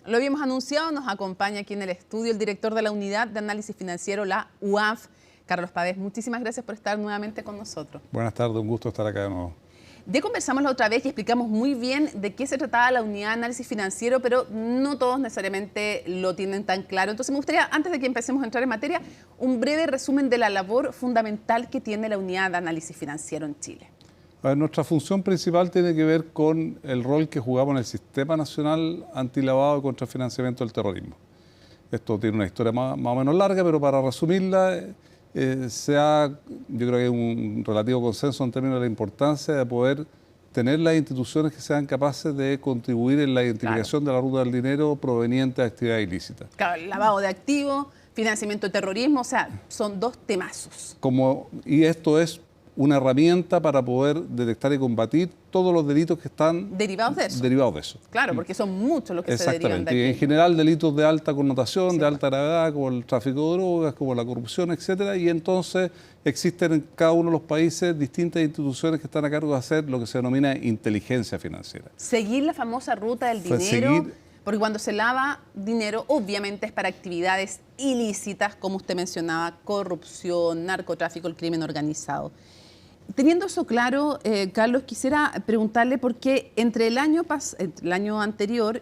Lo habíamos anunciado, nos acompaña aquí en el estudio el director de la Unidad de Análisis Financiero, la UAF, Carlos Pavés. Muchísimas gracias por estar nuevamente con nosotros. Buenas tardes, un gusto estar acá de nuevo. Ya conversamos la otra vez y explicamos muy bien de qué se trataba la Unidad de Análisis Financiero, pero no todos necesariamente lo tienen tan claro. Entonces me gustaría, antes de que empecemos a entrar en materia, un breve resumen de la labor fundamental que tiene la Unidad de Análisis Financiero en Chile. Nuestra función principal tiene que ver con el rol que jugamos en el Sistema Nacional Antilavado y contra el Financiamiento del Terrorismo. Esto tiene una historia más o menos larga, pero para resumirla, yo creo que hay un relativo consenso en términos de la importancia de poder tener las instituciones que sean capaces de contribuir en la identificación de la ruta del dinero proveniente de actividades ilícitas. Claro, el lavado de activos, financiamiento de terrorismo, o sea, son dos temazos. Y esto es una herramienta para poder detectar y combatir todos los delitos que están derivados de eso. Derivados de eso. Claro, porque son muchos los que se derivan de Exactamente. aquí. Y en general delitos de alta connotación, Sí, de alta gravedad, como el tráfico de drogas, como la corrupción, etcétera. Y entonces existen en cada uno de los países distintas instituciones que están a cargo de hacer lo que se denomina inteligencia financiera. Seguir la famosa ruta del dinero. Porque cuando se lava dinero, obviamente es para actividades ilícitas, como usted mencionaba, corrupción, narcotráfico, el crimen organizado. Teniendo eso claro, Carlos, quisiera preguntarle por qué entre el año anterior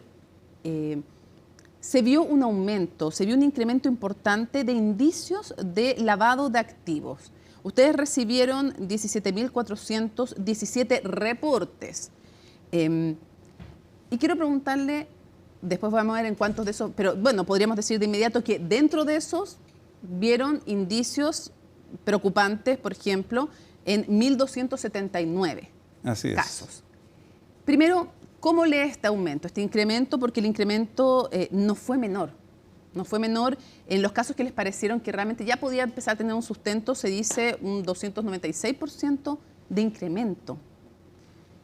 se vio un aumento, se vio un incremento importante de indicios de lavado de activos. Ustedes recibieron 17.417 reportes. Y quiero preguntarle, después vamos a ver en cuántos de esos, pero bueno, podríamos decir de inmediato que dentro de esos vieron indicios preocupantes, por ejemplo, en 1.279 casos. Primero, ¿cómo lee este aumento, este incremento? Porque el incremento no fue menor. No fue menor en los casos que les parecieron que realmente ya podía empezar a tener un sustento, se dice un 296% de incremento.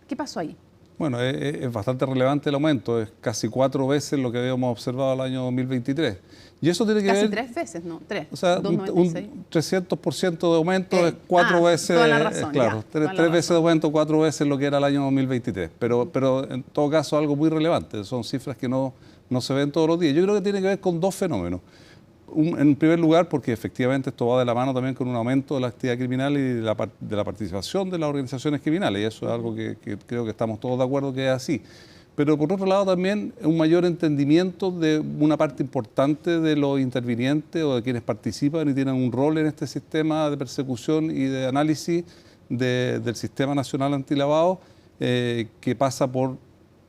¿Qué pasó ahí? Bueno, es bastante relevante el aumento, es casi 4 veces lo que habíamos observado el año 2023. Y eso tiene que ver... Casi 3 veces, ¿no? 3. O sea, un 300% de aumento es 4 veces... Toda la razón, claro, 3 veces de aumento, 4 veces lo que era el año 2023. Pero en todo caso algo muy relevante, son cifras que no se ven todos los días. Yo creo que tiene que ver con dos fenómenos. En primer lugar, porque efectivamente esto va de la mano también con un aumento de la actividad criminal y de la participación de las organizaciones criminales, y eso es algo que creo que estamos todos de acuerdo que es así. Pero por otro lado también un mayor entendimiento de una parte importante de los intervinientes o de quienes participan y tienen un rol en este sistema de persecución y de análisis del Sistema Nacional Antilavado, que pasa por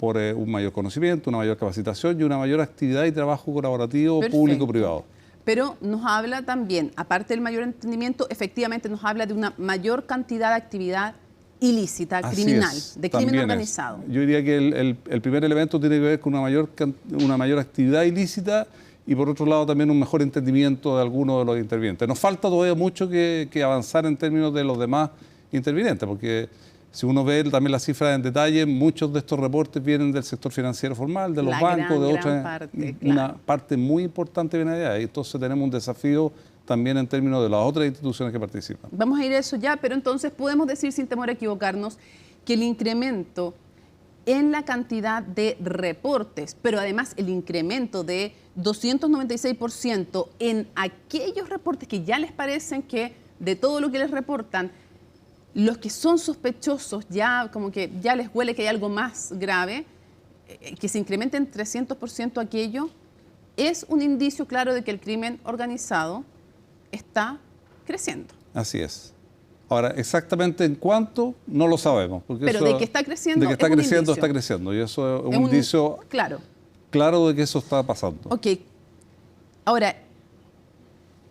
un mayor conocimiento, una mayor capacitación y una mayor actividad y trabajo colaborativo público-privado. Pero nos habla también, aparte del mayor entendimiento, efectivamente nos habla de una mayor cantidad de actividad ilícita, criminal, de crimen organizado. Yo diría que el primer elemento tiene que ver con una mayor actividad ilícita y por otro lado también un mejor entendimiento de algunos de los intervinientes. Nos falta todavía mucho que avanzar en términos de los demás intervinientes, porque si uno ve también las cifras en detalle, muchos de estos reportes vienen del sector financiero formal, de los bancos, de otras, parte, una parte muy importante viene de ahí. Entonces tenemos un desafío también en términos de las otras instituciones que participan. Vamos a ir a eso ya, pero entonces podemos decir sin temor a equivocarnos que el incremento en la cantidad de reportes, pero además el incremento de 296% en aquellos reportes que ya les parecen que de todo lo que les reportan, los que son sospechosos ya como que ya les huele que hay algo más grave, que se incremente en 300% aquello, es un indicio claro de que el crimen organizado está creciendo. Así es. Ahora, exactamente en cuánto, no lo sabemos. Porque pero de que está creciendo, está creciendo. Y eso es un indicio claro de que eso está pasando. Ok. Ahora,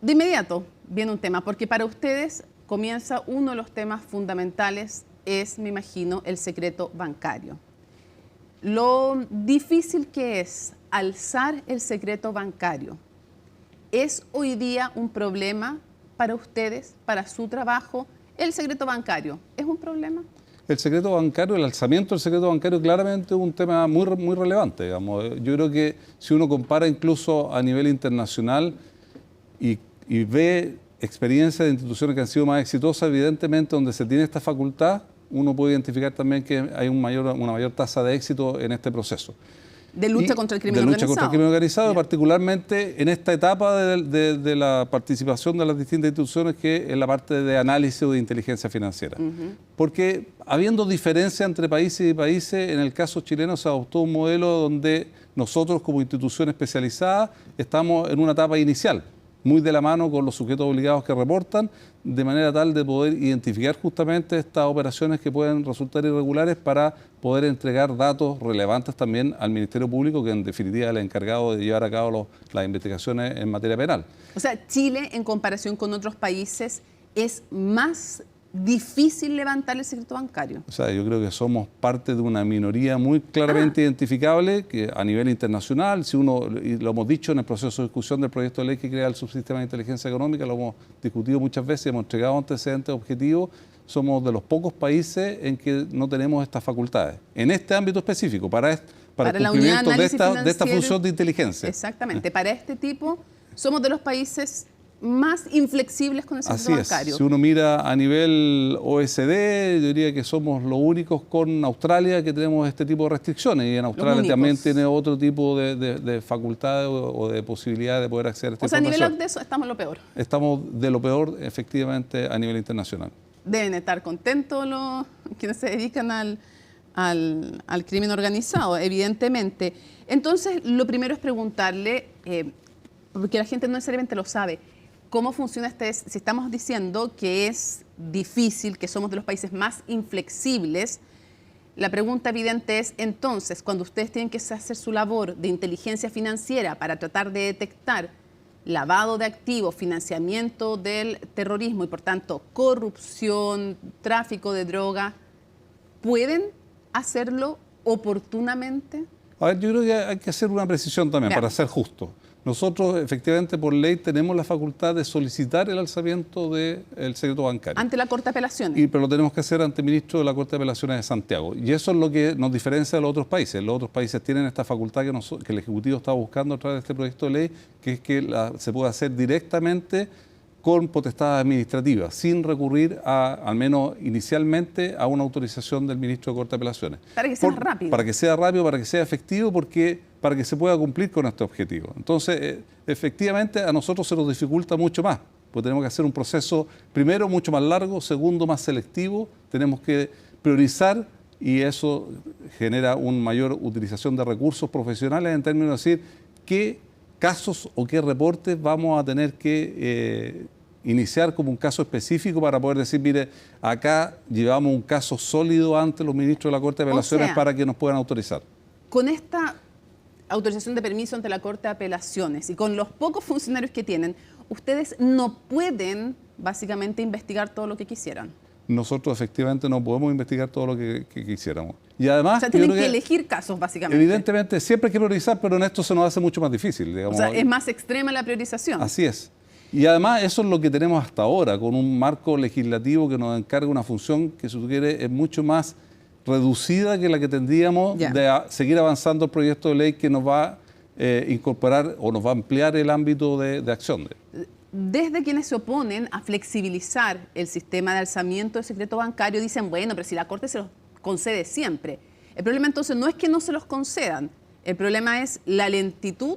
de inmediato viene un tema, porque para ustedes comienza uno de los temas fundamentales, es, me imagino, el secreto bancario. Lo difícil que es alzar el secreto bancario, ¿es hoy día un problema para ustedes, para su trabajo? ¿El secreto bancario es un problema? El secreto bancario, el alzamiento del secreto bancario claramente es un tema muy relevante, digamos. Yo creo que si uno compara incluso a nivel internacional y ve experiencias de instituciones que han sido más exitosas, evidentemente donde se tiene esta facultad, uno puede identificar también que hay una mayor tasa de éxito en este proceso. De lucha contra el crimen de lucha organizado. contra el crimen organizado, Ya. particularmente en esta etapa de la participación de las distintas instituciones, que es la parte de análisis o de inteligencia financiera. Porque habiendo diferencia entre países y países, en el caso chileno se adoptó un modelo donde nosotros como institución especializada estamos en una etapa inicial, muy de la mano con los sujetos obligados que reportan, de manera tal de poder identificar justamente estas operaciones que pueden resultar irregulares para poder entregar datos relevantes también al Ministerio Público, que en definitiva es el encargado de llevar a cabo las investigaciones en materia penal. O sea, Chile, en comparación con otros países, es más difícil levantar el secreto bancario. O sea, yo creo que somos parte de una minoría muy claramente identificable que a nivel internacional, si uno, y lo hemos dicho en el proceso de discusión del proyecto de ley que crea el subsistema de inteligencia económica, lo hemos discutido muchas veces, hemos entregado antecedentes objetivos, somos de los pocos países en que no tenemos estas facultades. En este ámbito específico, para el la unidad cumplimiento de de análisis esta financiero, función de inteligencia. Exactamente. Para este tipo, somos de los países más inflexibles con el secreto Así es. bancario. Si uno mira a nivel OECD, yo diría que somos los únicos con Australia que tenemos este tipo de restricciones. Y en Australia también tiene otro tipo de facultades o de posibilidades de poder acceder a esta información. O sea, a nivel de eso estamos lo peor. Estamos de lo peor, efectivamente, a nivel internacional. Deben estar contentos los quienes se dedican al crimen organizado, evidentemente. Entonces, lo primero es preguntarle, porque la gente no necesariamente lo sabe, ¿cómo funciona si estamos diciendo que es difícil, que somos de los países más inflexibles? La pregunta evidente es, entonces, cuando ustedes tienen que hacer su labor de inteligencia financiera para tratar de detectar lavado de activos, financiamiento del terrorismo y, por tanto, corrupción, tráfico de droga, ¿pueden hacerlo oportunamente? A ver, yo creo que hay que hacer una precisión también para ser justo. Nosotros, efectivamente, por ley, tenemos la facultad de solicitar el alzamiento del secreto bancario. Ante la Corte de Apelaciones. Pero lo tenemos que hacer ante el ministro de la Corte de Apelaciones de Santiago. Y eso es lo que nos diferencia de los otros países. Los otros países tienen esta facultad que el Ejecutivo está buscando a través de este proyecto de ley, que es que se pueda hacer directamente con potestad administrativa, sin recurrir al menos inicialmente, a una autorización del ministro de Corte de Apelaciones. Para que sea rápido. Para que sea rápido, para que sea efectivo, para que se pueda cumplir con este objetivo. Entonces, efectivamente, a nosotros se nos dificulta mucho más, porque tenemos que hacer un proceso, primero, mucho más largo, segundo, más selectivo, tenemos que priorizar y eso genera una mayor utilización de recursos profesionales en términos de decir qué casos o qué reportes vamos a tener que iniciar como un caso específico para poder decir, mire, acá llevamos un caso sólido ante los ministros de la Corte de Apelaciones para que nos puedan autorizar. Con esta autorización de permiso ante la Corte de Apelaciones y con los pocos funcionarios que tienen, ustedes no pueden básicamente investigar todo lo que quisieran. Nosotros efectivamente no podemos investigar todo lo que quisiéramos. Y además, o sea, tienen que elegir casos, básicamente. Evidentemente, siempre hay que priorizar, pero en esto se nos hace mucho más difícil. Digamos. O sea, es más extrema la priorización. Así es. Y además, eso es lo que tenemos hasta ahora, con un marco legislativo que nos encarga una función que, si tú quieres, es mucho más reducida que la que tendríamos de seguir avanzando el proyecto de ley que nos va a incorporar o nos va a ampliar el ámbito de acción. Desde quienes se oponen a flexibilizar el sistema de alzamiento de secreto bancario dicen, bueno, pero si la Corte se los concede siempre. El problema entonces no es que no se los concedan, el problema es la lentitud,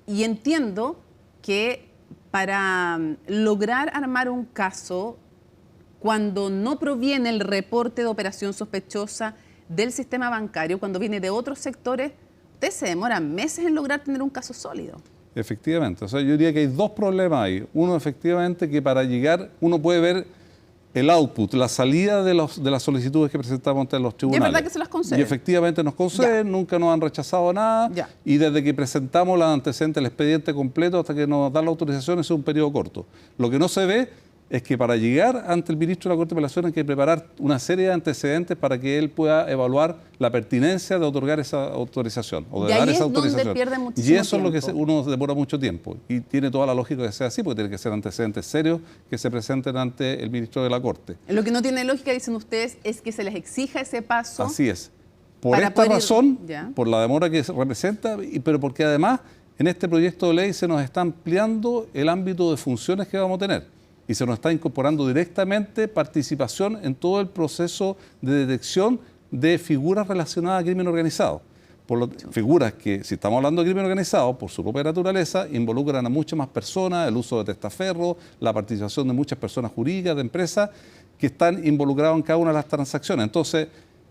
y entiendo que para lograr armar un caso, cuando no proviene el reporte de operación sospechosa del sistema bancario, cuando viene de otros sectores, ustedes se demoran meses en lograr tener un caso sólido. Efectivamente, o sea, yo diría que hay dos problemas ahí. Uno, efectivamente, que para llegar uno puede ver el output, la salida de las solicitudes que presentamos ante los tribunales. ¿Y es verdad que se las conceden? Y efectivamente nos conceden, nunca nos han rechazado nada. Y desde que presentamos los antecedentes, el expediente completo, hasta que nos dan la autorización, es un periodo corto. Lo que no se ve es que para llegar ante el ministro de la Corte de Apelaciones hay que preparar una serie de antecedentes para que él pueda evaluar la pertinencia de otorgar esa autorización o de dar esa autorización. Donde pierde muchísimo y eso tiempo. es lo que uno demora mucho tiempo y tiene toda la lógica de que sea así, porque tiene que ser antecedentes serios que se presenten ante el ministro de la Corte. Lo que no tiene lógica, dicen ustedes, es que se les exija ese paso. Así es. Por esta razón, por la demora que representa, pero porque además en este proyecto de ley se nos está ampliando el ámbito de funciones que vamos a tener. Y se nos está incorporando directamente participación en todo el proceso de detección de figuras relacionadas al crimen organizado. Figuras que, si estamos hablando de crimen organizado, por su propia naturaleza, involucran a muchas más personas, el uso de testaferros, la participación de muchas personas jurídicas, de empresas, que están involucrados en cada una de las transacciones. Entonces,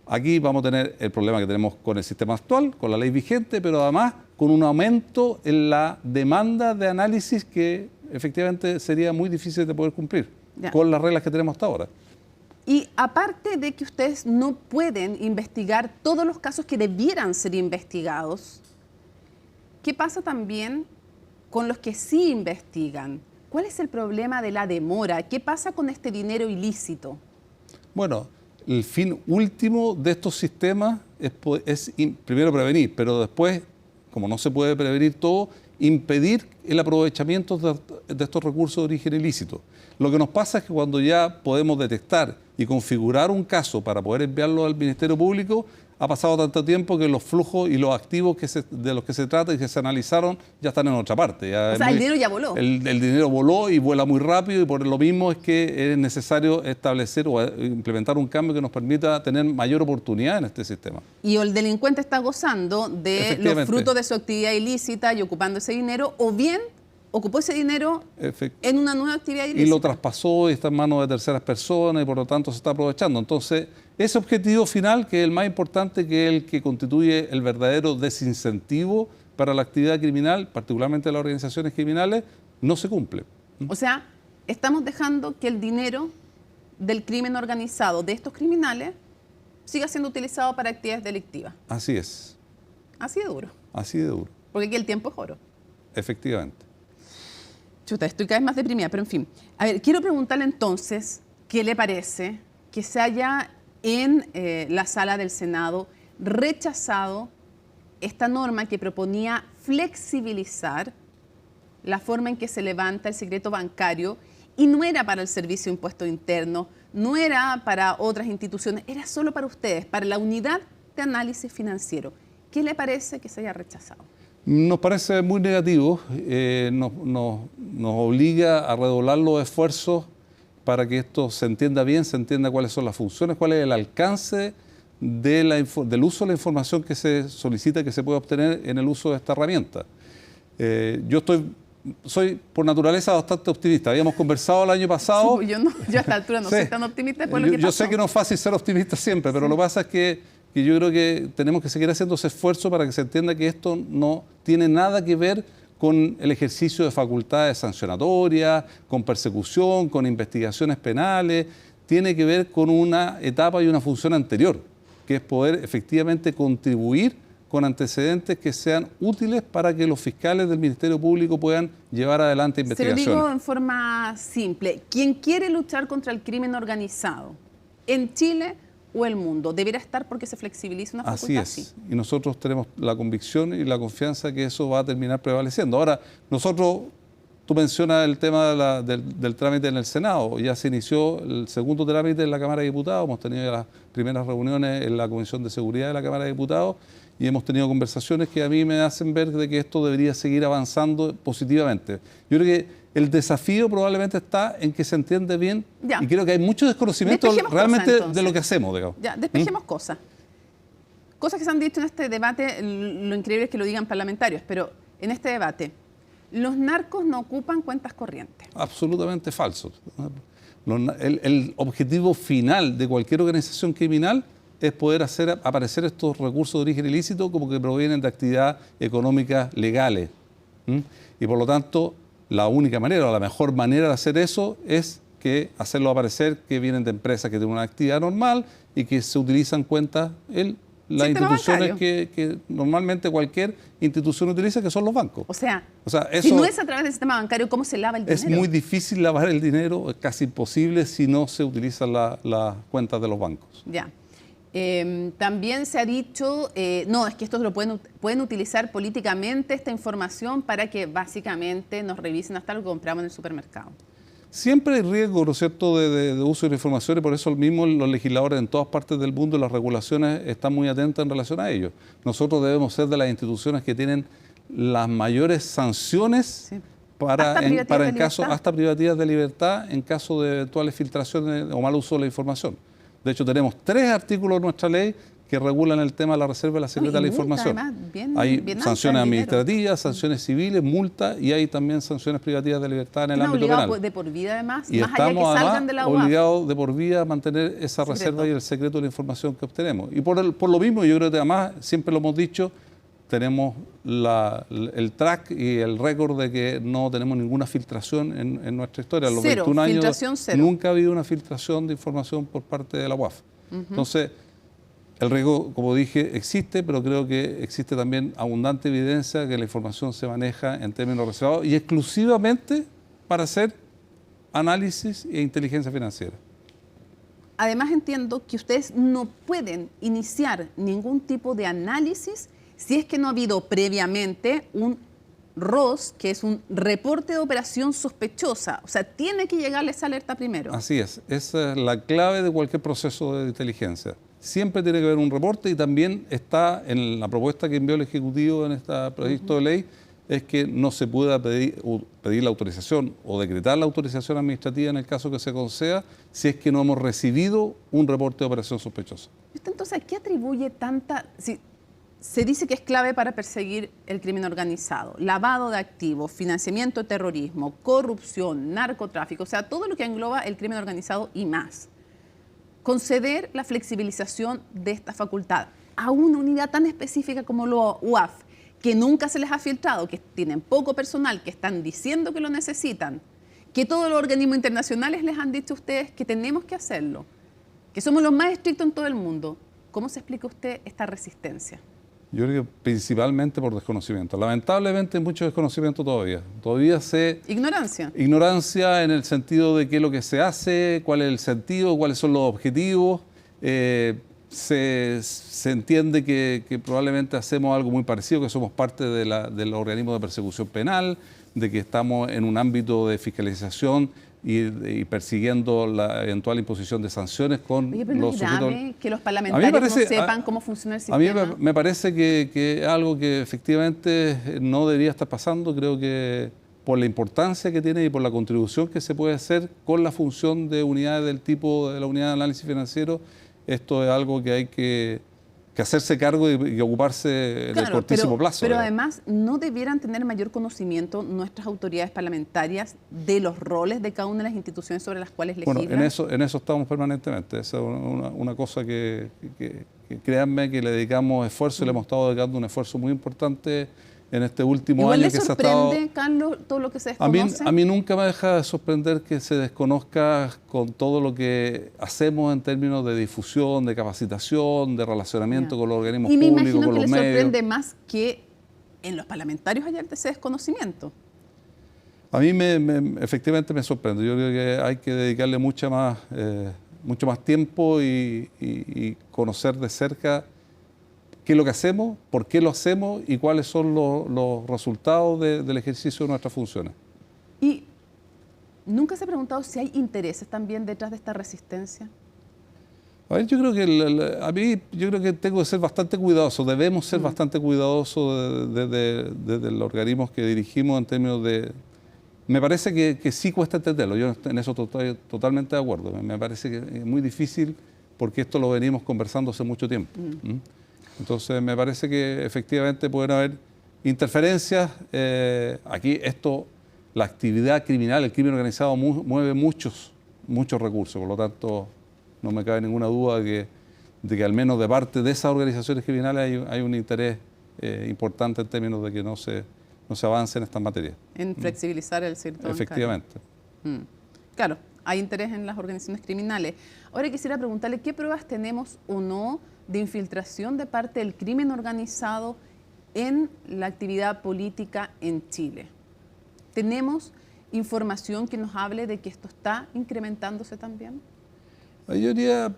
aquí vamos a tener el problema que tenemos con el sistema actual, con la ley vigente, pero además con un aumento en la demanda de análisis que efectivamente sería muy difícil de poder cumplir con las reglas que tenemos hasta ahora. Y aparte de que ustedes no pueden investigar todos los casos que debieran ser investigados, ¿qué pasa también con los que sí investigan? ¿Cuál es el problema de la demora? ¿Qué pasa con este dinero ilícito? Bueno, el fin último de estos sistemas es primero prevenir, pero después, como no se puede prevenir todo, impedir el aprovechamiento de estos recursos de origen ilícito. Lo que nos pasa es que cuando ya podemos detectar y configurar un caso para poder enviarlo al Ministerio Público, ha pasado tanto tiempo que los flujos y los activos de los que se trata y que se analizaron ya están en otra parte. O sea, el dinero ya voló. El dinero voló y vuela muy rápido, y por lo mismo es que es necesario establecer o implementar un cambio que nos permita tener mayor oportunidad en este sistema. Y el delincuente está gozando de los frutos de su actividad ilícita y ocupando ese dinero, o bien ocupó ese dinero en una nueva actividad ilícita. Y lo traspasó y está en manos de terceras personas y por lo tanto se está aprovechando. Entonces, ese objetivo final, que es el más importante, que es el que constituye el verdadero desincentivo para la actividad criminal, particularmente de las organizaciones criminales, no se cumple. O sea, estamos dejando que el dinero del crimen organizado de estos criminales siga siendo utilizado para actividades delictivas. Así es. Así de duro. Así de duro. Porque aquí el tiempo es oro. Efectivamente. Chuta, estoy cada vez más deprimida, pero en fin. A ver, quiero preguntarle entonces, ¿qué le parece que se haya en la sala del Senado rechazado esta norma que proponía flexibilizar la forma en que se levanta el secreto bancario, y no era para el Servicio de Impuesto Interno, no era para otras instituciones, era solo para ustedes, para la Unidad de Análisis Financiero? ¿Qué le parece que se haya rechazado? Nos parece muy negativo, nos obliga a redoblar los esfuerzos para que esto se entienda bien, se entienda cuáles son las funciones, cuál es el alcance del uso de la información que se solicita, que se puede obtener en el uso de esta herramienta. Yo soy por naturaleza bastante optimista. Habíamos conversado el año pasado. Sí, yo a esta altura no soy tan optimista por lo que pasó. Yo sé que no es fácil ser optimista siempre, pero lo que pasa es que yo creo que tenemos que seguir haciendo ese esfuerzo para que se entienda que esto no tiene nada que ver con el ejercicio de facultades sancionatorias, con persecución, con investigaciones penales. Tiene que ver con una etapa y una función anterior, que es poder efectivamente contribuir con antecedentes que sean útiles para que los fiscales del Ministerio Público puedan llevar adelante investigaciones. Se lo digo en forma simple. Quien quiere luchar contra el crimen organizado en Chile o el mundo deberá estar porque se flexibiliza una facultad así. Y nosotros tenemos la convicción y la confianza que eso va a terminar prevaleciendo. Ahora, tú mencionas el tema del trámite en el Senado. Ya se inició el segundo trámite en la Cámara de Diputados. Hemos tenido las primeras reuniones en la Comisión de Seguridad de la Cámara de Diputados y hemos tenido conversaciones que a mí me hacen ver de que esto debería seguir avanzando positivamente. Yo creo que el desafío probablemente está en que se entiende bien y creo que hay mucho desconocimiento realmente de lo que hacemos. Digamos. Ya, despejemos cosas. Cosas que se han dicho en este debate, lo increíble es que lo digan parlamentarios, pero en este debate, los narcos no ocupan cuentas corrientes. Absolutamente falso. El objetivo final de cualquier organización criminal es poder hacer aparecer estos recursos de origen ilícito como que provienen de actividades económicas legales. Y por lo tanto, la única manera o la mejor manera de hacer eso es que hacerlo aparecer que vienen de empresas que tienen una actividad normal y que se utilizan cuentas en las instituciones que normalmente cualquier institución utiliza, que son los bancos. O sea eso, si no es a través del sistema bancario, ¿cómo se lava el dinero? Es muy difícil lavar el dinero, es casi imposible si no se utilizan las cuentas de los bancos. Ya. También se ha dicho, no, es que estos lo pueden utilizar políticamente, esta información, para que básicamente nos revisen hasta lo que compramos en el supermercado. Siempre hay riesgo, ¿no es cierto?, de uso de la información, y por eso mismo los legisladores en todas partes del mundo y las regulaciones están muy atentas en relación a ello. Nosotros debemos ser de las instituciones que tienen las mayores sanciones para en caso hasta privativas de libertad en caso de eventuales filtraciones o mal uso de la información. De hecho, tenemos 3 artículos de nuestra ley que regulan el tema de la reserva y la secreta de la información. Hay sanciones administrativas, sanciones civiles, multas y hay también sanciones privativas de libertad en el ámbito penal. De por vida además, y más allá estamos que salgan de la UAF. obligados de por vida a mantener esa reserva y el secreto de la información que obtenemos. Y por lo mismo, yo creo que además, siempre lo hemos dicho, tenemos el track y el récord de que no tenemos ninguna filtración en nuestra historia. En los 21 años nunca ha habido una filtración de información por parte de la UAF. Entonces, el riesgo, como dije, existe, pero creo que existe también abundante evidencia que la información se maneja en términos reservados y exclusivamente para hacer análisis e inteligencia financiera. Además, entiendo que ustedes no pueden iniciar ningún tipo de análisis si es que no ha habido previamente un ROS, que es un reporte de operación sospechosa. O sea, tiene que llegarle esa alerta primero. Así es. Esa es la clave de cualquier proceso de inteligencia. Siempre tiene que haber un reporte y también está en la propuesta que envió el Ejecutivo en este proyecto de ley, es que no se pueda pedir la autorización o decretar la autorización administrativa en el caso que se conceda si es que no hemos recibido un reporte de operación sospechosa. ¿Y usted entonces a qué atribuye tanta... Si se dice que es clave para perseguir el crimen organizado, lavado de activos, financiamiento de terrorismo, corrupción, narcotráfico, o sea, todo lo que engloba el crimen organizado y más. Conceder la flexibilización de esta facultad a una unidad tan específica como la UAF, que nunca se les ha filtrado, que tienen poco personal, que están diciendo que lo necesitan, que todos los organismos internacionales les han dicho a ustedes que tenemos que hacerlo, que somos los más estrictos en todo el mundo. ¿Cómo se explica usted esta resistencia? Yo creo que principalmente por desconocimiento. Lamentablemente hay mucho desconocimiento todavía. Todavía Ignorancia. Ignorancia en el sentido de qué es lo que se hace, cuál es el sentido, cuáles son los objetivos. Se entiende que probablemente hacemos algo muy parecido, que somos parte del organismo de persecución penal, de que estamos en un ámbito de fiscalización y persiguiendo la eventual imposición de sanciones con los sujetos. Que los parlamentarios no sepan cómo funciona el sistema. A mí me parece que es algo que efectivamente no debería estar pasando. Creo que por la importancia que tiene y por la contribución que se puede hacer con la función de unidades del tipo de la unidad de análisis financiero, esto es algo que hay que hacerse cargo y ocuparse en el cortísimo plazo. Pero además, ¿no debieran tener mayor conocimiento nuestras autoridades parlamentarias de los roles de cada una de las instituciones sobre las cuales legislan? Bueno, en eso estamos permanentemente. Esa es una cosa que créanme que le dedicamos esfuerzo y le hemos estado dedicando un esfuerzo muy importante en este último año que se ha estado... ¿Igual le sorprende, Carlos, todo lo que se desconoce? A mí nunca me deja de sorprender que se desconozca con todo lo que hacemos en términos de difusión, de capacitación, de relacionamiento con los organismos públicos, con los medios. Y me imagino que le sorprende más que en los parlamentarios haya ese desconocimiento. A mí efectivamente me sorprende. Yo creo que hay que dedicarle mucho más tiempo y conocer de cerca qué es lo que hacemos, por qué lo hacemos y cuáles son los resultados del ejercicio de nuestras funciones. ¿Y nunca se ha preguntado si hay intereses también detrás de esta resistencia? A ver, yo creo que tengo que ser bastante cuidadoso, debemos ser bastante cuidadosos desde los organismos que dirigimos en términos de... Me parece que sí cuesta entenderlo, yo en eso estoy totalmente de acuerdo. Me parece que es muy difícil porque esto lo venimos conversando hace mucho tiempo. Entonces me parece que efectivamente pueden haber interferencias. Aquí la actividad criminal, el crimen organizado mueve muchos recursos, por lo tanto no me cabe ninguna duda de que al menos de parte de esas organizaciones criminales hay un interés importante en términos de que no se avance en estas materias. En flexibilizar el sector bancario. Efectivamente. Claro, hay interés en las organizaciones criminales. Ahora quisiera preguntarle qué pruebas tenemos o no de infiltración de parte del crimen organizado en la actividad política en Chile. ¿Tenemos información que nos hable de que esto está incrementándose también? Yo diría,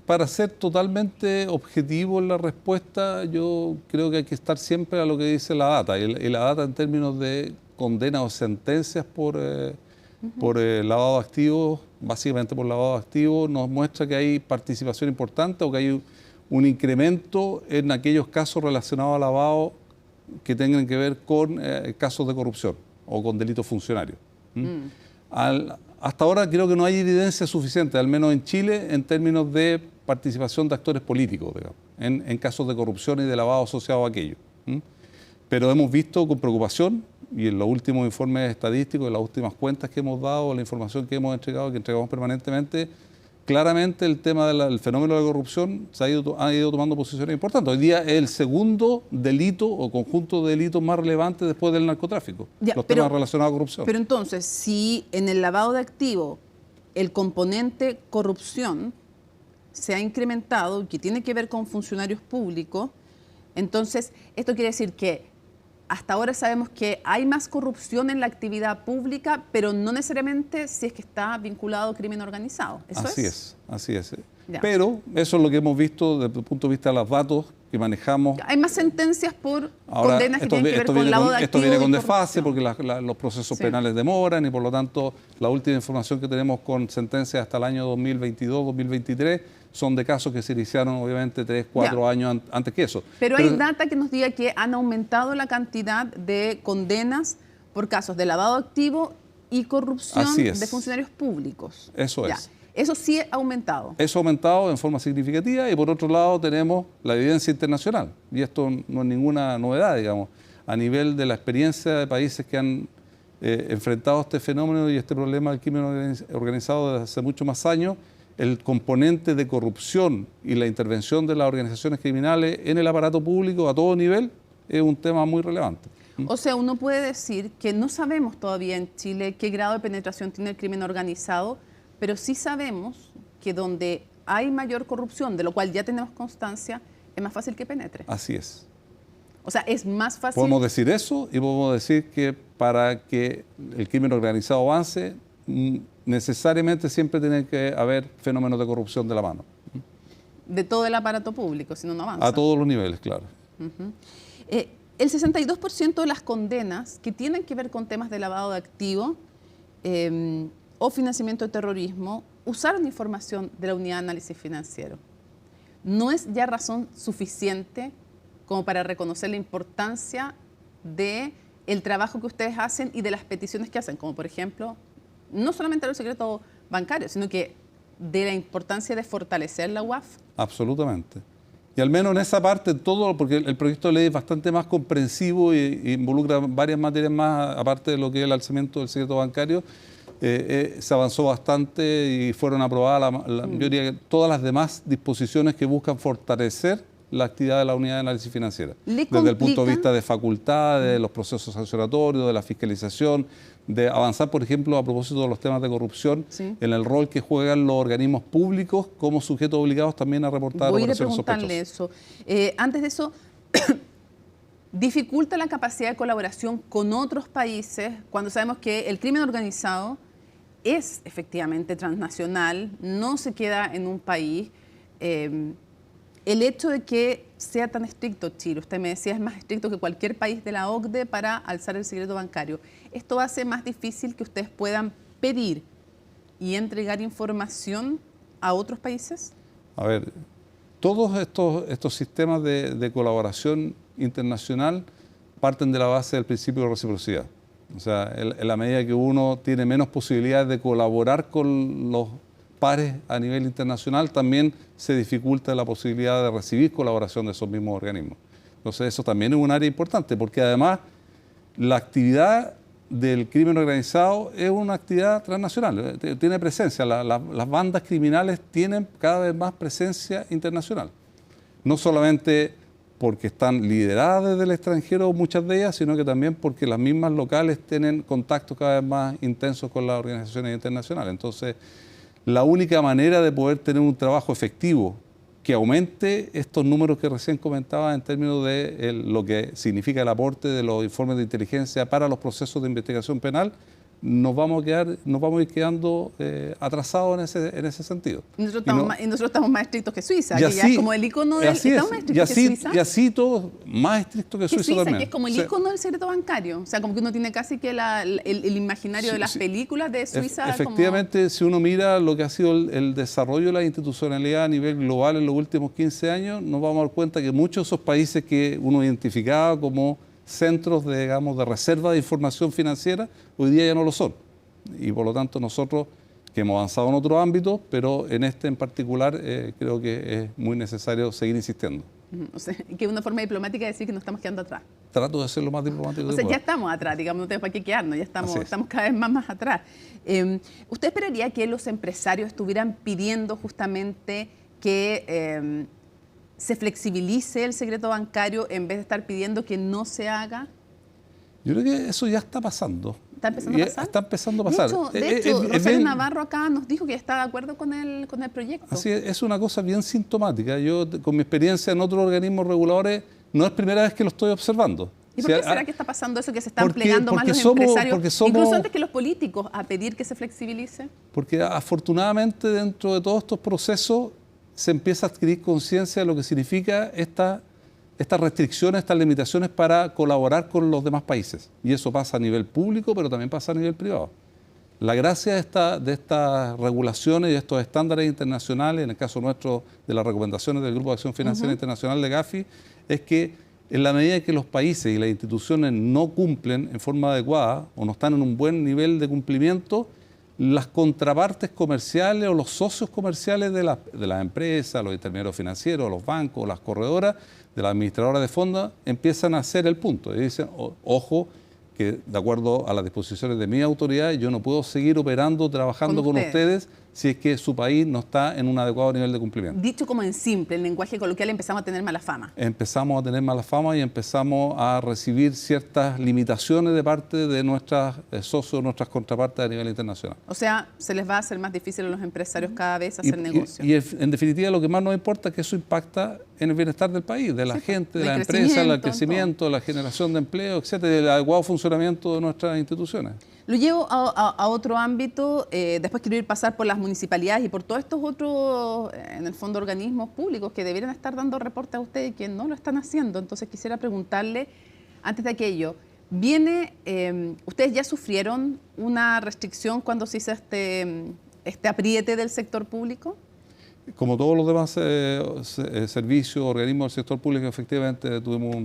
para ser totalmente objetivo en la respuesta, yo creo que hay que estar siempre a lo que dice la data. Y la data en términos de condenas o sentencias por lavado de activos, básicamente por lavado de activos, nos muestra que hay participación importante o que hay un incremento en aquellos casos relacionados a lavado que tengan que ver con casos de corrupción o con delitos funcionarios. Hasta ahora creo que no hay evidencia suficiente, al menos en Chile, en términos de participación de actores políticos, digamos, en casos de corrupción y de lavado asociado a aquello. Pero hemos visto con preocupación, y en los últimos informes estadísticos, en las últimas cuentas que hemos dado, la información que hemos entregado, que entregamos permanentemente, claramente el tema del fenómeno de la corrupción ha ido tomando posiciones importantes. Hoy día es el segundo delito o conjunto de delitos más relevantes después del narcotráfico, temas relacionados a corrupción. Pero entonces, si en el lavado de activos el componente corrupción se ha incrementado, que tiene que ver con funcionarios públicos, entonces esto quiere decir que hasta ahora sabemos que hay más corrupción en la actividad pública, pero no necesariamente si es que está vinculado al crimen organizado. Así es. Ya. Pero eso es lo que hemos visto desde el punto de vista de los datos que manejamos. Hay más sentencias por condenas que tienen que ver con lavado de activos. Esto viene con desfase porque los procesos penales demoran y por lo tanto la última información que tenemos con sentencias hasta el año 2022, 2023 son de casos que se iniciaron obviamente 3, 4 años antes que eso. Pero hay data que nos diga que han aumentado la cantidad de condenas por casos de lavado de activos y corrupción de funcionarios públicos. Eso es. Eso sí ha aumentado. Eso ha aumentado en forma significativa y por otro lado tenemos la evidencia internacional. Y esto no es ninguna novedad, digamos. A nivel de la experiencia de países que han enfrentado este fenómeno y este problema del crimen organizado desde hace muchos más años, el componente de corrupción y la intervención de las organizaciones criminales en el aparato público a todo nivel es un tema muy relevante. O sea, uno puede decir que no sabemos todavía en Chile qué grado de penetración tiene el crimen organizado, pero sí sabemos que donde hay mayor corrupción, de lo cual ya tenemos constancia, es más fácil que penetre. Así es. O sea, es más fácil... Podemos decir eso y podemos decir que para que el crimen organizado avance, necesariamente siempre tiene que haber fenómenos de corrupción de la mano. De todo el aparato público, si no, no avanza. A todos los niveles, claro. El 62% de las condenas que tienen que ver con temas de lavado de activos o financiamiento de terrorismo usaron información de la Unidad de Análisis Financiero. ¿No es ya razón suficiente como para reconocer la importancia del trabajo que ustedes hacen y de las peticiones que hacen? Como por ejemplo, no solamente los secretos bancarios, sino que de la importancia de fortalecer la UAF. Absolutamente. Y al menos en esa parte, todo, porque el proyecto de ley es bastante más comprensivo y involucra varias materias más, aparte de lo que es el alzamiento del secreto bancario, se avanzó bastante y fueron aprobadas yo diría que todas las demás disposiciones que buscan fortalecer la actividad de la Unidad de Análisis Financiera. Desde el punto de vista de facultades, de los procesos sancionatorios, de la fiscalización, de avanzar, por ejemplo, a propósito de los temas de corrupción, en el rol que juegan los organismos públicos como sujetos obligados también a reportar operaciones sospechosas. Voy a preguntarle eso. Antes de eso, ¿dificulta la capacidad de colaboración con otros países cuando sabemos que el crimen organizado es efectivamente transnacional, no se queda en un país? El hecho de que sea tan estricto Chile, usted me decía, es más estricto que cualquier país de la OCDE para alzar el secreto bancario. ¿Esto hace más difícil que ustedes puedan pedir y entregar información a otros países? A ver, todos estos sistemas de colaboración internacional parten de la base del principio de reciprocidad. O sea, en la medida que uno tiene menos posibilidades de colaborar con los pares a nivel internacional, también se dificulta la posibilidad de recibir colaboración de esos mismos organismos. Entonces eso también es un área importante, porque además la actividad del crimen organizado es una actividad transnacional, tiene presencia, las bandas criminales tienen cada vez más presencia internacional. No solamente porque están lideradas desde el extranjero muchas de ellas, sino que también porque las mismas locales tienen contactos cada vez más intensos con las organizaciones internacionales. Entonces, la única manera de poder tener un trabajo efectivo que aumente estos números que recién comentaba en términos de lo que significa el aporte de los informes de inteligencia para los procesos de investigación penal, nos vamos a ir quedando atrasados en ese sentido. Y nosotros estamos más estrictos que Suiza, que ya es como el icono del... ¿Estamos más estrictos que Suiza? Y así todos más estrictos que Suiza también. Que es como el icono del secreto bancario. O sea, como que uno tiene casi que el imaginario de las películas de Suiza. Efectivamente, si uno mira lo que ha sido el desarrollo de la institucionalidad a nivel global en los últimos 15 años, nos vamos a dar cuenta que muchos de esos países que uno identificaba como centros de reserva de información financiera, hoy día ya no lo son. Y por lo tanto nosotros que hemos avanzado en otros ámbitos, pero en este en particular creo que es muy necesario seguir insistiendo. O sea, que es una forma diplomática de decir que nos estamos quedando atrás. Trato de ser lo más diplomático O que sea, pueda. ya estamos atrás, digamos, no tenemos para qué quedarnos, ya estamos Así es. cada vez más atrás. ¿Usted esperaría que los empresarios estuvieran pidiendo justamente que se flexibilice el secreto bancario en vez de estar pidiendo que no se haga? Yo creo que eso ya está pasando. ¿Está empezando a pasar? Está empezando a pasar. De hecho, Es Rosario bien- Navarro acá nos dijo que está de acuerdo con el proyecto. Así es una cosa bien sintomática. Yo, con mi experiencia en otros organismos reguladores, no es primera vez que lo estoy observando. ¿Y O por sea, qué será que está pasando eso, que se están porque- plegando más porque los somos- empresarios, porque somos- incluso antes que los políticos, a pedir que se flexibilice? Porque afortunadamente dentro de todos estos procesos se empieza a adquirir conciencia de lo que significa estas restricciones, estas limitaciones para colaborar con los demás países. Y eso pasa a nivel público, pero también pasa a nivel privado. La gracia de estas regulaciones y de estos estándares internacionales, en el caso nuestro de las recomendaciones del Grupo de Acción Financiera Internacional de Gafi, es que en la medida que los países y las instituciones no cumplen en forma adecuada o no están en un buen nivel de cumplimiento, las contrapartes comerciales o los socios comerciales de las empresas, los intermediarios financieros, los bancos, las corredoras, de las administradoras de fondos, empiezan a hacer el punto. Y dicen, ojo, que de acuerdo a las disposiciones de mi autoridad, yo no puedo seguir operando, trabajando con ustedes si es que su país no está en un adecuado nivel de cumplimiento. Dicho como en simple, en lenguaje coloquial, empezamos a tener mala fama. Empezamos a tener mala fama y empezamos a recibir ciertas limitaciones de parte de nuestros socios, nuestras contrapartes a nivel internacional. O sea, se les va a hacer más difícil a los empresarios cada vez hacer negocio. Y en definitiva lo que más nos importa es que eso impacta en el bienestar del país, de la Sí, gente, de del la empresa, el crecimiento, crecimiento, la generación de empleo, etcétera, y el adecuado funcionamiento de nuestras instituciones. Lo llevo a otro ámbito, después quiero pasar por las municipalidades y por todos estos otros, en el fondo, organismos públicos que deberían estar dando reportes a ustedes y que no lo están haciendo. Entonces quisiera preguntarle, antes de aquello, ¿ustedes ya sufrieron una restricción cuando se hizo este apriete del sector público? Como todos los demás servicios, organismos del sector público, efectivamente tuvimos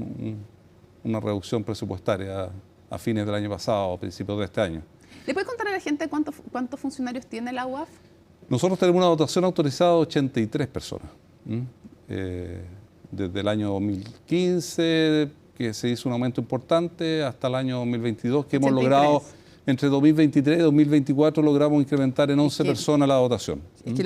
una reducción presupuestaria a fines del año pasado o principios de este año. ¿Le puede contar a la gente cuántos funcionarios tiene la UAF? Nosotros tenemos una dotación autorizada de 83 personas. Desde el año 2015, que se hizo un aumento importante, hasta el año 2022, que 83. hemos logrado, entre 2023 y 2024, logramos incrementar en 11 personas la dotación. Es que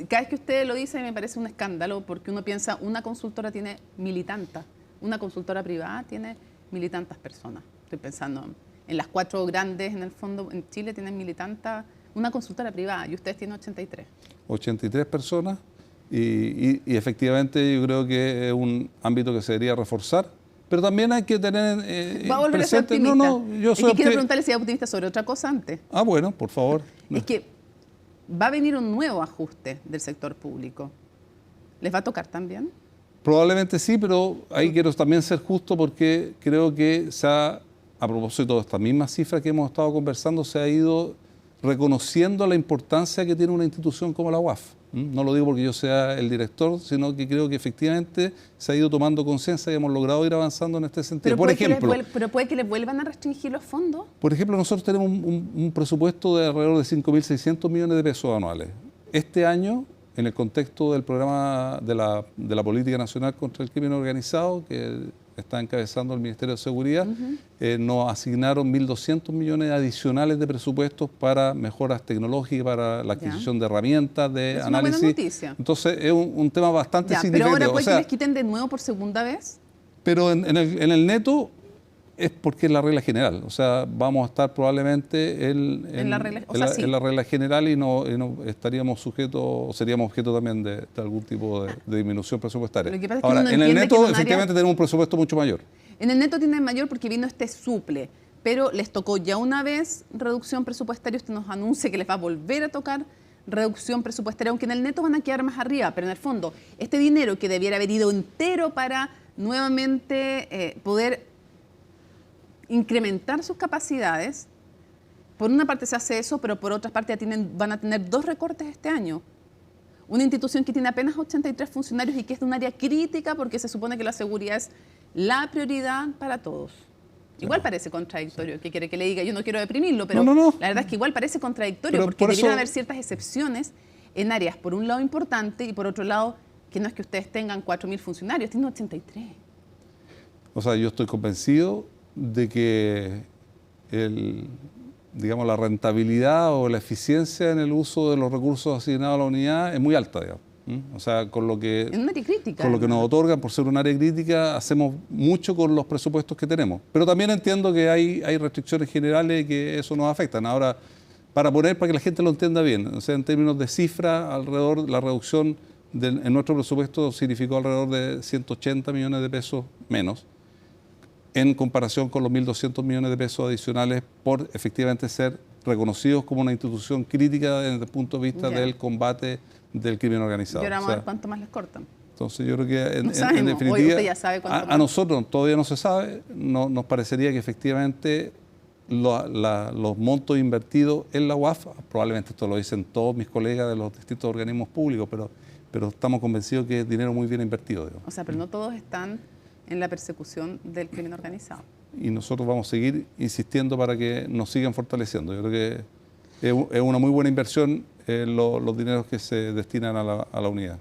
cada vez que usted lo dice me parece un escándalo, porque uno piensa, una consultora tiene 1000 y tantas, una consultora privada tiene 1000 y tantas personas. Estoy pensando en las 4 grandes, en el fondo, en Chile tienen 1000 y tantas, una consultora privada, y ustedes tienen 83. 83 personas, y efectivamente yo creo que es un ámbito que se debería reforzar, pero también hay que tener Va a volver a ser presente... optimista. No, yo Es soy que quiero preguntarle si es optimista sobre otra cosa antes. Ah, bueno, por favor. Es que va a venir un nuevo ajuste del sector público. ¿Les va a tocar también? Probablemente sí, pero ahí quiero también ser justo porque creo que a propósito de esta misma cifra que hemos estado conversando, se ha ido reconociendo la importancia que tiene una institución como la UAF. No lo digo porque yo sea el director, sino que creo que efectivamente se ha ido tomando conciencia y hemos logrado ir avanzando en este sentido. Pero puede que les vuelvan a restringir los fondos. Por ejemplo, nosotros tenemos un presupuesto de alrededor de 5.600 millones de pesos anuales. Este año, en el contexto del programa de la Política Nacional contra el Crimen Organizado, que está encabezando el Ministerio de Seguridad, nos asignaron 1.200 millones adicionales de presupuestos para mejoras tecnológicas, para la adquisición de herramientas, de Es análisis. una buena noticia. Entonces, es un tema bastante Pero significativo. ahora puede que les quiten de nuevo por segunda vez. Pero en el neto es porque es la regla general. O sea, vamos a estar probablemente En la regla, sí. en la regla general y no estaríamos sujetos, o seríamos objeto también de algún tipo de disminución presupuestaria. Lo que pasa es que Ahora, uno en el entiende que neto, en un área- efectivamente, tenemos un presupuesto mucho mayor. En el neto tienen mayor porque vino este suple, pero les tocó ya una vez reducción presupuestaria. Usted nos anuncia que les va a volver a tocar reducción presupuestaria, aunque en el neto van a quedar más arriba, pero en el fondo, este dinero que debiera haber ido entero para nuevamente poder incrementar sus capacidades, por una parte se hace eso, pero por otra parte ya van a tener 2 recortes este año. Una institución que tiene apenas 83 funcionarios y que es de un área crítica porque se supone que la seguridad es la prioridad para todos. Igual parece contradictorio. ¿Qué quiere que le diga? Yo no quiero deprimirlo, pero No. la verdad es que igual parece contradictorio, Pero porque por deberían eso- haber ciertas excepciones en áreas, por un lado, importante, y por otro lado, que no es que ustedes tengan 4.000 funcionarios, tienen 83. O sea, yo estoy convencido de que digamos, la rentabilidad o la eficiencia en el uso de los recursos asignados a la unidad es muy alta, digamos. O sea, En un área crítica. con lo que nos además. otorgan por ser un área crítica, hacemos mucho con los presupuestos que tenemos. Pero también entiendo que hay restricciones generales y que eso nos afectan. Ahora, para que la gente lo entienda bien, o sea, en términos de cifra, alrededor la reducción en nuestro presupuesto significó alrededor de 180 millones de pesos menos, en comparación con los 1.200 millones de pesos adicionales por efectivamente ser reconocidos como una institución crítica desde el punto de vista Ya. del combate del crimen organizado. Y ahora vamos O a sea, ver cuánto más les cortan. entonces yo creo que No sabemos. en Hoy definitiva, usted ya sabe cuánto a más. nosotros todavía no se sabe, nos parecería que efectivamente los montos invertidos en la UAF, probablemente esto lo dicen todos mis colegas de los distintos organismos públicos, pero estamos convencidos que es dinero muy bien invertido, digamos. O sea, pero no todos están en la persecución del crimen organizado. Y nosotros vamos a seguir insistiendo para que nos sigan fortaleciendo. Yo creo que es una muy buena inversión los dineros que se destinan a la unidad.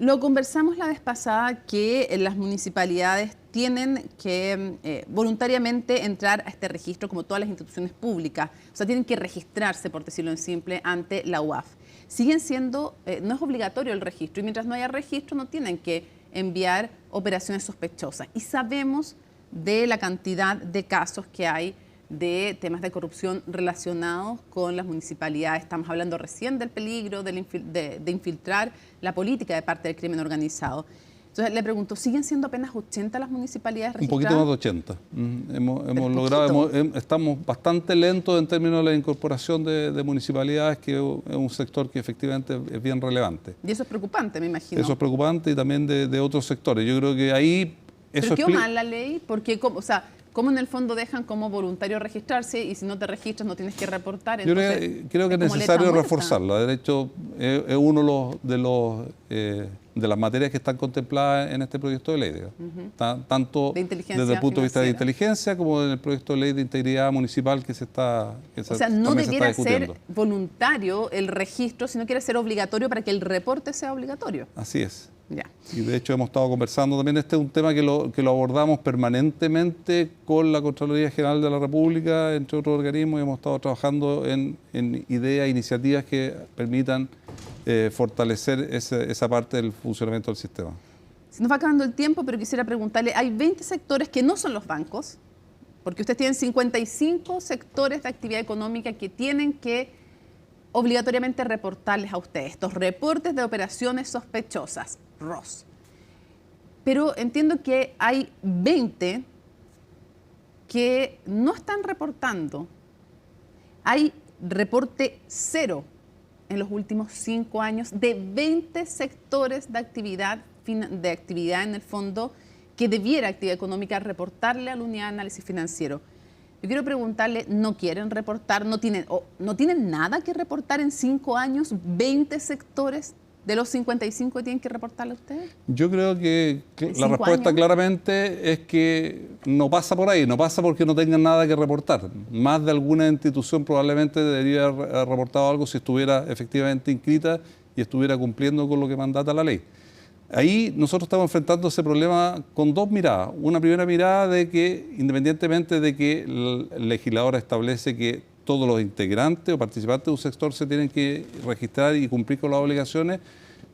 Lo conversamos la vez pasada que las municipalidades tienen que voluntariamente entrar a este registro como todas las instituciones públicas. O sea, tienen que registrarse, por decirlo en simple, ante la UAF. Siguen siendo, no es obligatorio el registro y mientras no haya registro no tienen que enviar operaciones sospechosas. Y sabemos de la cantidad de casos que hay de temas de corrupción relacionados con las municipalidades. Estamos hablando recién del peligro de infiltrar la política de parte del crimen organizado. Entonces le pregunto, ¿siguen siendo apenas 80 las municipalidades Un registradas? poquito más de 80. Hemos Pero logrado, estamos bastante lentos en términos de la incorporación de municipalidades, que es un sector que efectivamente es bien relevante. Y eso es preocupante, me imagino. Eso es preocupante y también de otros sectores. Yo creo que ahí eso ¿Pero quedó mal la ley? Porque, ¿cómo en el fondo dejan como voluntario registrarse y si no te registras no tienes que reportar? Yo Entonces, creo que es como necesario letra muerta. reforzarla. De hecho, es uno de las materias que están contempladas en este proyecto de ley. Digamos. Tanto De inteligencia desde el punto de vista de financiera. inteligencia como en el proyecto de ley de integridad municipal que se está O sea, no también se está debiera ser discutiendo. voluntario el registro, sino que debe ser obligatorio para que el reporte sea obligatorio. Así es. Ya. Y de hecho hemos estado conversando también, este es un tema que lo abordamos permanentemente con la Contraloría General de la República, entre otros organismos, y hemos estado trabajando en ideas, iniciativas que permitan fortalecer esa parte del funcionamiento del sistema. Se nos va acabando el tiempo, pero quisiera preguntarle, hay 20 sectores que no son los bancos, porque ustedes tienen 55 sectores de actividad económica que tienen que obligatoriamente reportarles a ustedes estos reportes de operaciones sospechosas, ROS. Pero entiendo que hay 20 que no están reportando. Hay reporte cero en los últimos 5 años de 20 sectores de actividad en el fondo que debiera actividad económica reportarle a la unidad de análisis financiero. Yo quiero preguntarle, ¿no quieren reportar? ¿No tienen nada que reportar en 5 años? ¿20 sectores de los 55 que tienen que reportarle a ustedes? Yo creo que la 5 respuesta años. claramente es que no pasa por ahí, no pasa porque no tengan nada que reportar. Más de alguna institución probablemente debería haber reportado algo si estuviera efectivamente inscrita y estuviera cumpliendo con lo que mandata la ley. Ahí nosotros estamos enfrentando ese problema con dos miradas. Una primera mirada de que, independientemente de que el legislador establece que todos los integrantes o participantes de un sector se tienen que registrar y cumplir con las obligaciones,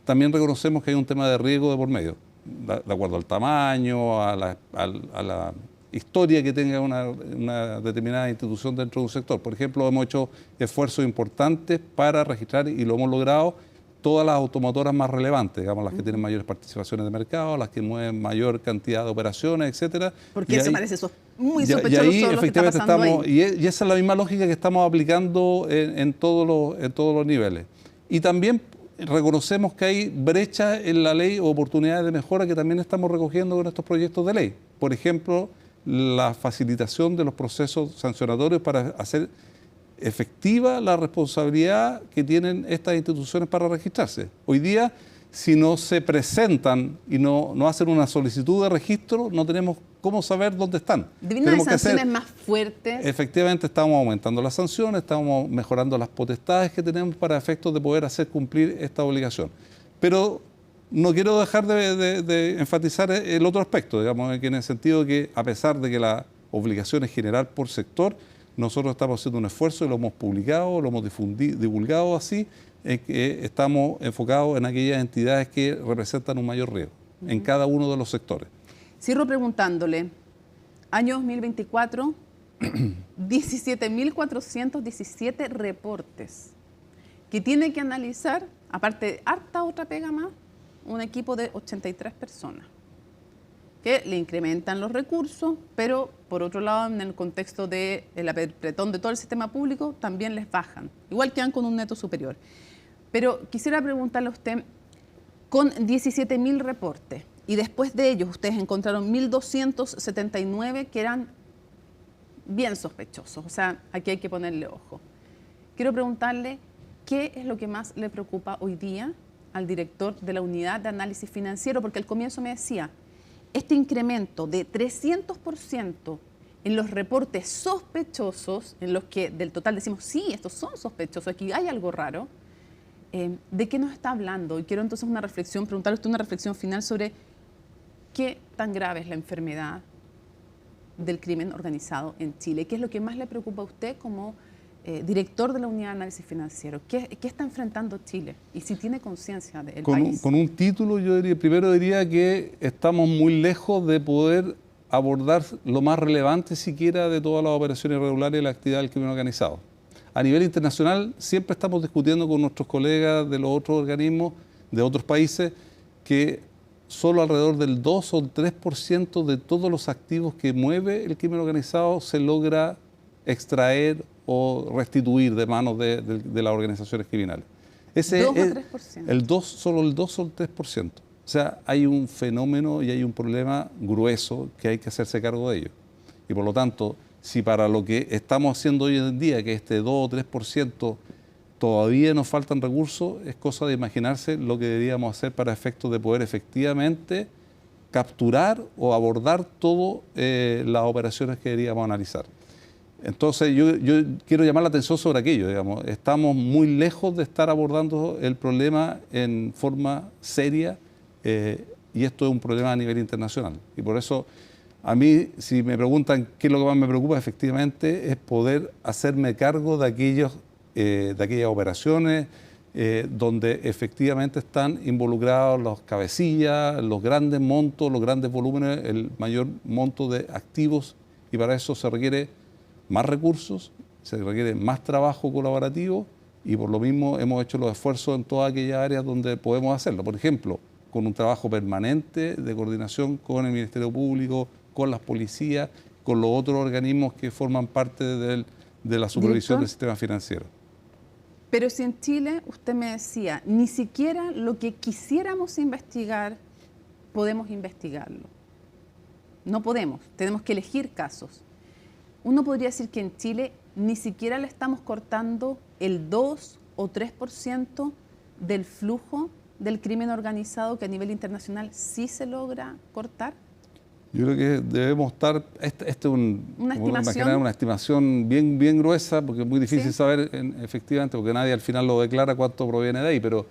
también reconocemos que hay un tema de riesgo de por medio, de acuerdo al tamaño, a la historia que tenga una determinada institución dentro de un sector. Por ejemplo, hemos hecho esfuerzos importantes para registrar, y lo hemos logrado, todas las automotoras más relevantes, digamos, las que tienen mayores participaciones de mercado, las que mueven mayor cantidad de operaciones, etcétera. Porque Y eso ahí- parece muy y sospechoso ahí lo que está efectivamente pasando estamos, ahí. y esa es la misma lógica que estamos aplicando en todos los niveles. Y también reconocemos que hay brechas en la ley o oportunidades de mejora que también estamos recogiendo con estos proyectos de ley. Por ejemplo, la facilitación de los procesos sancionatorios para hacer efectiva la responsabilidad que tienen estas instituciones para registrarse. Hoy día, si no se presentan y no hacen una solicitud de registro, no tenemos cómo saber dónde están. Debiendo de sanciones más fuertes. Efectivamente, estamos aumentando las sanciones, estamos mejorando las potestades que tenemos para efectos de poder hacer cumplir esta obligación. Pero no quiero dejar de enfatizar el otro aspecto, digamos, que en el sentido que a pesar de que la obligación es general por sector, nosotros estamos haciendo un esfuerzo y lo hemos publicado, lo hemos divulgado así, que estamos enfocados en aquellas entidades que representan un mayor riesgo en cada uno de los sectores. Cierro preguntándole, año 2024, 17.417 reportes que tiene que analizar, aparte de harta otra pega más, un equipo de 83 personas que le incrementan los recursos, pero por otro lado, en el contexto del apretón de todo el sistema público, también les bajan. Igual quedan con un neto superior. Pero quisiera preguntarle a usted, con 17.000 reportes, y después de ellos ustedes encontraron 1.279 que eran bien sospechosos, o sea, aquí hay que ponerle ojo. Quiero preguntarle, ¿qué es lo que más le preocupa hoy día al director de la Unidad de Análisis Financiero? Porque al comienzo me decía, este incremento de 300% en los reportes sospechosos, en los que del total decimos, sí, estos son sospechosos, aquí hay algo raro, ¿de qué nos está hablando? Y quiero entonces preguntarle a usted una reflexión final sobre qué tan grave es la enfermedad del crimen organizado en Chile. ¿Qué es lo que más le preocupa a usted como director de la Unidad de Análisis Financiero? ¿Qué está enfrentando Chile? Y si tiene conciencia del país. Con un título, yo primero diría que estamos muy lejos de poder abordar lo más relevante siquiera de todas las operaciones irregulares y la actividad del crimen organizado. A nivel internacional siempre estamos discutiendo con nuestros colegas de los otros organismos, de otros países, que solo alrededor del 2 o el 3% de todos los activos que mueve el crimen organizado se logra extraer o restituir de manos de las organizaciones criminales. Ese 2 o 3%. Solo el 2 o el 3%. O sea, hay un fenómeno y hay un problema grueso que hay que hacerse cargo de ello. Y por lo tanto, si para lo que estamos haciendo hoy en día, que este 2 o 3% todavía nos faltan recursos, es cosa de imaginarse lo que deberíamos hacer para efectos de poder efectivamente capturar o abordar todas las operaciones que deberíamos analizar. Entonces yo quiero llamar la atención sobre aquello, digamos, estamos muy lejos de estar abordando el problema en forma seria y esto es un problema a nivel internacional. Y por eso a mí, si me preguntan qué es lo que más me preocupa, efectivamente es poder hacerme cargo de aquellas operaciones donde efectivamente están involucrados los cabecillas, los grandes montos, los grandes volúmenes, el mayor monto de activos, y para eso se requiere más recursos, se requiere más trabajo colaborativo, y por lo mismo hemos hecho los esfuerzos en todas aquellas áreas donde podemos hacerlo. Por ejemplo, con un trabajo permanente de coordinación con el Ministerio Público, con las policías, con los otros organismos que forman parte de la supervisión del sistema financiero. Pero si en Chile, usted me decía, ni siquiera lo que quisiéramos investigar, podemos investigarlo. No podemos, tenemos que elegir casos. Uno podría decir que en Chile ni siquiera le estamos cortando el 2 o 3% del flujo del crimen organizado que a nivel internacional sí se logra cortar. Yo creo que debemos estar, una estimación bien gruesa, porque es muy difícil saber efectivamente, porque nadie al final lo declara cuánto proviene de ahí, pero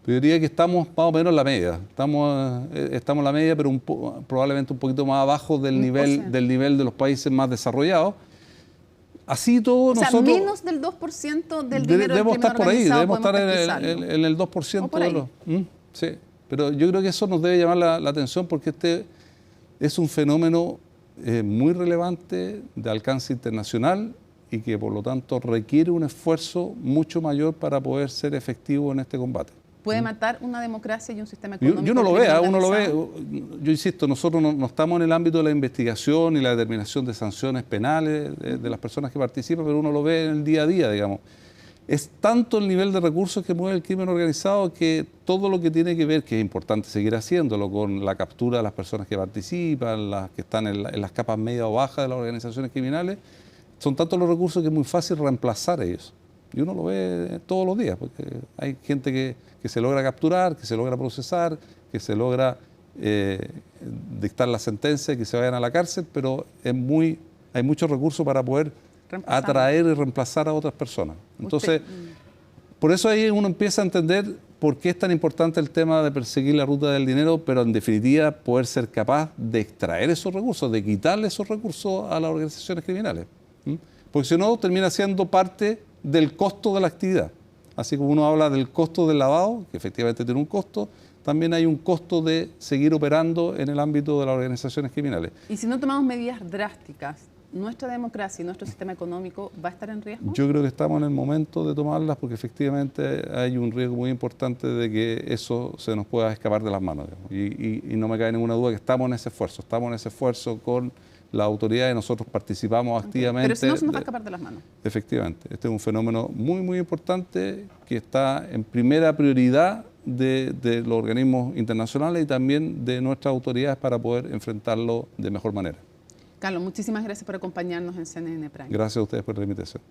yo diría que estamos más o menos en la media. Estamos en la media, pero probablemente un poquito más abajo del nivel de los países más desarrollados. Así todo nosotros... O sea, menos del 2% del dinero del crimen organizado. Debemos estar en el 2% de los... Sí, pero yo creo que eso nos debe llamar la atención, porque este es un fenómeno muy relevante de alcance internacional y que por lo tanto requiere un esfuerzo mucho mayor para poder ser efectivo en este combate. ¿Puede matar una democracia y un sistema económico? Yo no lo veo, uno lo ve. Yo insisto, nosotros no estamos en el ámbito de la investigación y la determinación de sanciones penales de las personas que participan, pero uno lo ve en el día a día, digamos. Es tanto el nivel de recursos que mueve el crimen organizado que todo lo que tiene que ver, que es importante seguir haciéndolo, con la captura de las personas que participan, las que están en las capas media o bajas de las organizaciones criminales, son tantos los recursos que es muy fácil reemplazar ellos. Y uno lo ve todos los días, porque hay gente que se logra capturar, que se logra procesar, que se logra dictar la sentencia y que se vayan a la cárcel, pero hay muchos recursos para poder atraer y reemplazar a otras personas. Entonces, por eso ahí uno empieza a entender por qué es tan importante el tema de perseguir la ruta del dinero, pero en definitiva poder ser capaz de extraer esos recursos, de quitarle esos recursos a las organizaciones criminales. Porque si no, termina siendo parte del costo de la actividad. Así como uno habla del costo del lavado, que efectivamente tiene un costo, también hay un costo de seguir operando en el ámbito de las organizaciones criminales. Y si no tomamos medidas drásticas, ¿nuestra democracia y nuestro sistema económico va a estar en riesgo? Yo creo que estamos en el momento de tomarlas porque efectivamente hay un riesgo muy importante de que eso se nos pueda escapar de las manos. Y no me cabe ninguna duda que estamos en ese esfuerzo con la autoridad y nosotros participamos activamente. Pero si no se nos va a escapar de las manos. Efectivamente, este es un fenómeno muy, muy importante que está en primera prioridad de los organismos internacionales y también de nuestras autoridades para poder enfrentarlo de mejor manera. Carlos, muchísimas gracias por acompañarnos en CNN Prime. Gracias a ustedes por la invitación.